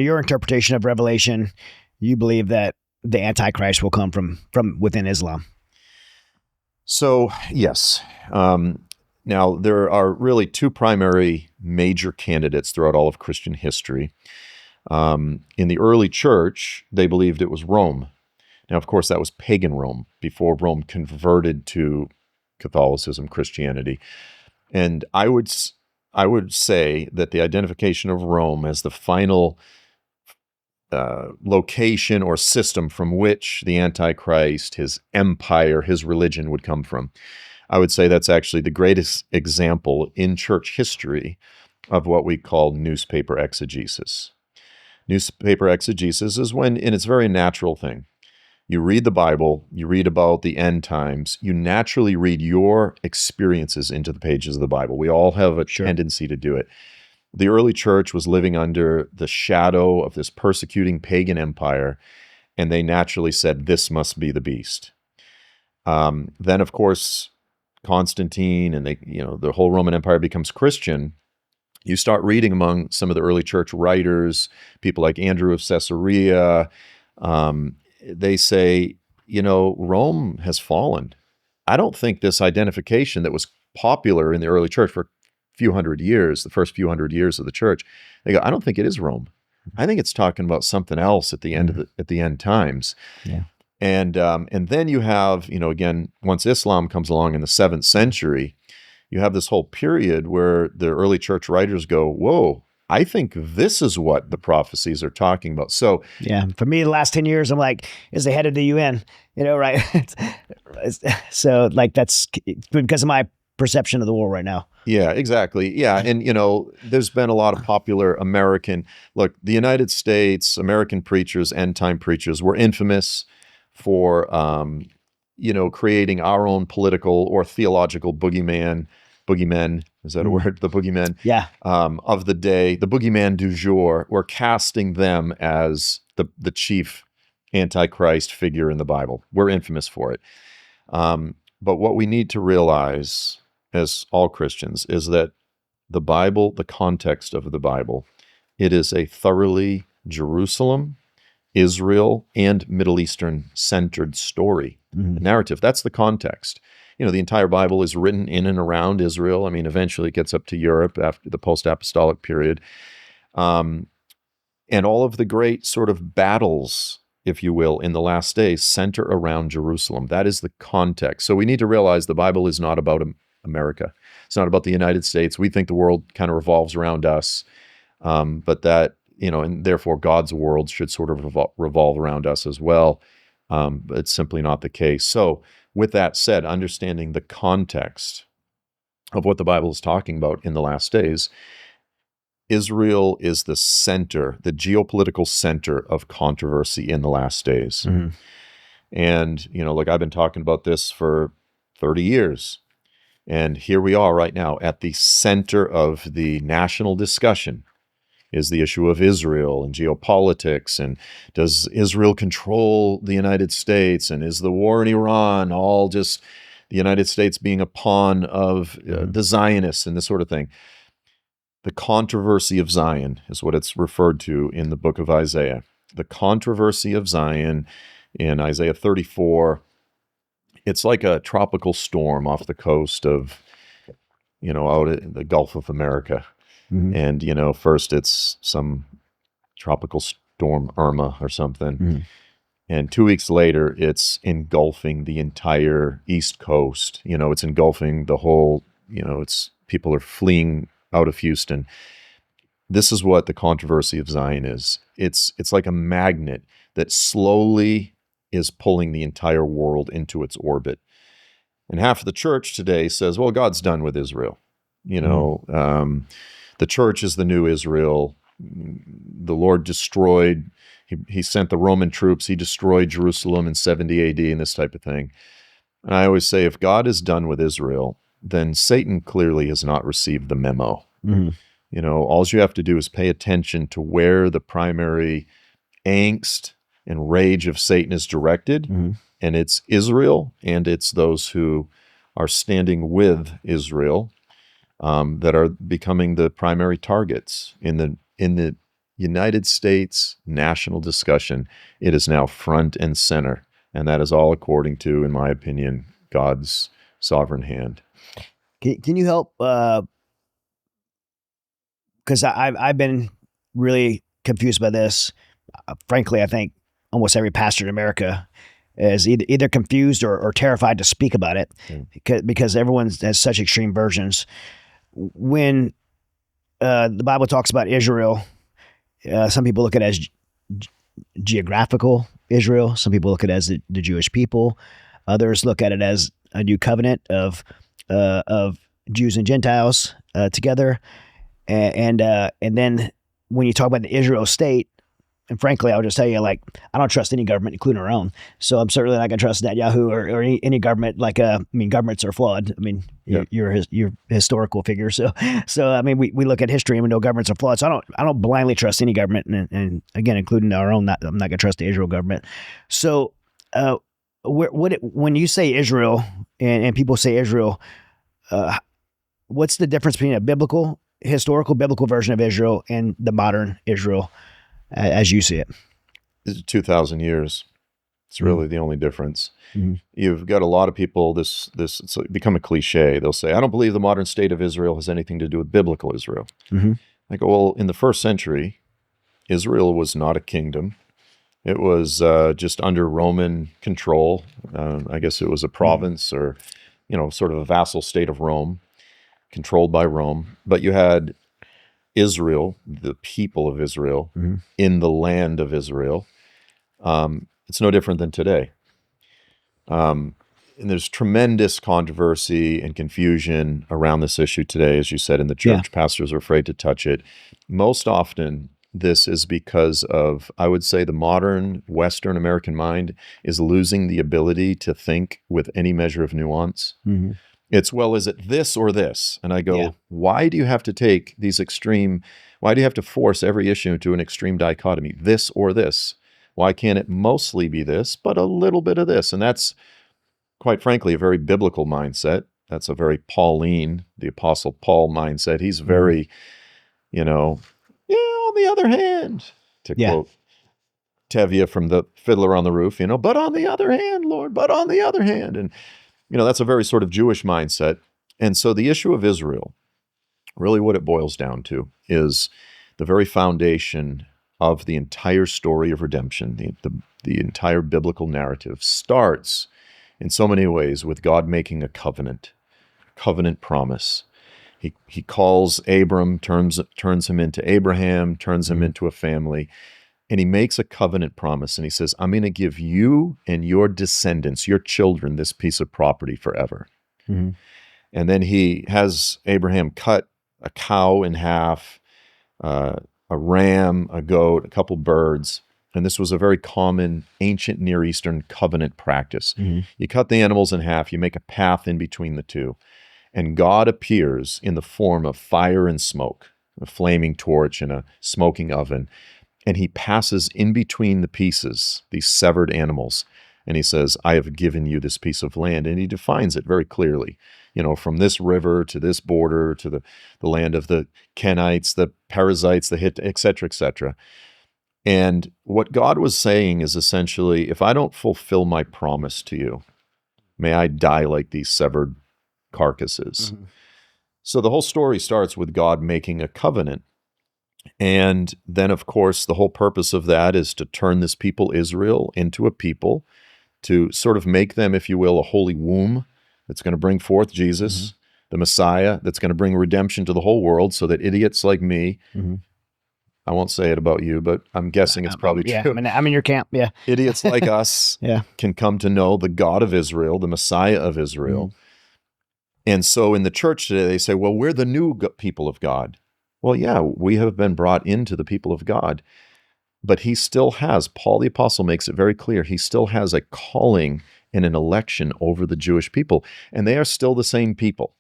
Your interpretation of Revelation, you believe that the Antichrist will come from within Islam. So, yes. Now, there are really two primary major candidates throughout all of Christian history. In the early church, they believed it was Rome. Now, of course, that was pagan Rome before Rome converted to Catholicism, Christianity. And I would say that the identification of Rome as the final location or system from which the Antichrist, his empire, his religion would come from. I would say that's actually the greatest example in church history of what we call newspaper exegesis. Newspaper exegesis is when, and it's a very natural thing, you read the Bible, you read about the end times, you naturally read your experiences into the pages of the Bible. We all have a tendency to do it. The early church was living under the shadow of this persecuting pagan empire, and they naturally said, this must be the beast. Then, of course, Constantine and the whole Roman Empire becomes Christian. You start reading among some of the early church writers, people like Andrew of Caesarea. They say, Rome has fallen. I don't think this identification that was popular in the early church for few hundred years, the first few hundred years of the church, they go, I don't think it is Rome. I think it's talking about something else at the end of at the end times. Yeah. And then you have, again, once Islam comes along in the 7th century, you have this whole period where the early church writers go, whoa, I think this is what the prophecies are talking about. So yeah, for me, the last 10 years, I'm like, is the head of the UN, right? So like that's because of my perception of the war right now. Yeah, exactly. Yeah. And, there's been a lot of popular look, the United States, American preachers, end time preachers were infamous for, creating our own political or theological boogeymen, is that a word? The boogeymen of the day, the boogeyman du jour. We're casting them as the chief Antichrist figure in the Bible. We're infamous for it. But what we need to realize as all Christians is that the Bible, the context of the Bible, it is a thoroughly Jerusalem, Israel, and Middle Eastern centered story, narrative. That's the context. The entire Bible is written in and around Israel. I mean, eventually it gets up to Europe after the post-apostolic period. And all of the great sort of battles, if you will, in the last days center around Jerusalem. That is the context. So we need to realize the Bible is not about America. It's not about the United States. We think the world kind of revolves around us, but that, and therefore God's world should sort of revolve around us as well. But it's simply not the case. So with that said, understanding the context of what the Bible is talking about in the last days, Israel is the center, the geopolitical center of controversy in the last days. And, look, I've been talking about this for 30 years. And here we are right now at the center of the national discussion is the issue of Israel and geopolitics. And does Israel control the United States? And is the war in Iran all just the United States being a pawn of the Zionists and this sort of thing? The controversy of Zion is what it's referred to in the book of Isaiah. The controversy of Zion in Isaiah 34, it's like a tropical storm off the coast of, out in the Gulf of America. And, first it's some tropical storm Irma or something. And 2 weeks later, it's engulfing the entire East Coast. It's engulfing the whole, people are fleeing out of Houston. This is what the controversy of Zion is. It's like a magnet that slowly is pulling the entire world into its orbit. And half of the church today says, well, God's done with Israel. The church is the new Israel. The Lord destroyed, he sent the Roman troops, he destroyed Jerusalem in 70 AD and this type of thing. And I always say, if God is done with Israel, then Satan clearly has not received the memo. All you have to do is pay attention to where the primary angst and rage of Satan is directed, and it's Israel, and it's those who are standing with Israel that are becoming the primary targets in the United States national discussion, it is now front and center. And that is all according to, in my opinion, God's sovereign hand. Can you help? Because I've been really confused by this. Frankly, I think almost every pastor in America is either confused or terrified to speak about it, because everyone has such extreme versions. When the Bible talks about Israel, some people look at it as geographical Israel. Some people look at it as the Jewish people. Others look at it as a new covenant of Jews and Gentiles together. And then when you talk about the Israel state, and frankly, I'll just tell you, like, I don't trust any government, including our own. So I'm certainly not going to trust Netanyahu or any government. Governments are flawed. I mean, you're a historical figure. So I mean, we look at history and we know governments are flawed. So I don't blindly trust any government, and again, including our own. I'm not going to trust the Israel government. So when you say Israel and people say Israel, what's the difference between a historical biblical version of Israel and the modern Israel as you see it? This is 2,000 years. It's really the only difference. Mm-hmm. You've got a lot of people, it's become a cliche. They'll say, I don't believe the modern state of Israel has anything to do with biblical Israel. Mm-hmm. I go, well, in the first century, Israel was not a kingdom. It was just under Roman control. I guess it was a province or, sort of a vassal state of Rome, controlled by Rome. But you had Israel, the people of Israel, in the land of Israel. It's no different than today. And there's tremendous controversy and confusion around this issue today, as you said, in the church. Yeah. Pastors are afraid to touch it. Most often, this is because of, I would say, the modern Western American mind is losing the ability to think with any measure of nuance. Mm-hmm. It's, well, is it this or this? And I go, why do you have to take these why do you have to force every issue into an extreme dichotomy, this or this? Why can't it mostly be this, but a little bit of this? And that's, quite frankly, a very biblical mindset. That's a very Pauline, the Apostle Paul mindset. He's very, on the other hand, to quote Tevye from the Fiddler on the Roof, but on the other hand, Lord, but on the other hand. And that's a very sort of Jewish mindset. And so the issue of Israel, really what it boils down to is the very foundation of the entire story of redemption. The entire biblical narrative starts in so many ways with God making a covenant promise. He calls Abram, turns him into Abraham, turns him into a family. And he makes a covenant promise, and he says, I'm going to give you and your descendants, your children, this piece of property forever. Mm-hmm. And then he has Abraham cut a cow in half, a ram, a goat, a couple birds. And this was a very common ancient Near Eastern covenant practice. Mm-hmm. You cut the animals in half, you make a path in between the two. And God appears in the form of fire and smoke, a flaming torch and a smoking oven. And he passes in between the pieces, these severed animals, and he says, I have given you this piece of land. And he defines it very clearly, from this river to this border to the land of the Kenites, the Perizzites, the Hittites, et cetera, et cetera. And what God was saying is essentially, if I don't fulfill my promise to you, may I die like these severed carcasses. Mm-hmm. So the whole story starts with God making a covenant. And then, of course, the whole purpose of that is to turn this people, Israel, into a people, to sort of make them, if you will, a holy womb that's going to bring forth Jesus, the Messiah, that's going to bring redemption to the whole world so that idiots like me, I won't say it about you, but I'm guessing it's probably true. I'm in your camp, Idiots like us can come to know the God of Israel, the Messiah of Israel. And so in the church today, they say, well, we're the new people of God. Well, yeah, we have been brought into the people of God, but he still has, Paul the Apostle makes it very clear, he still has a calling and an election over the Jewish people, and they are still the same people.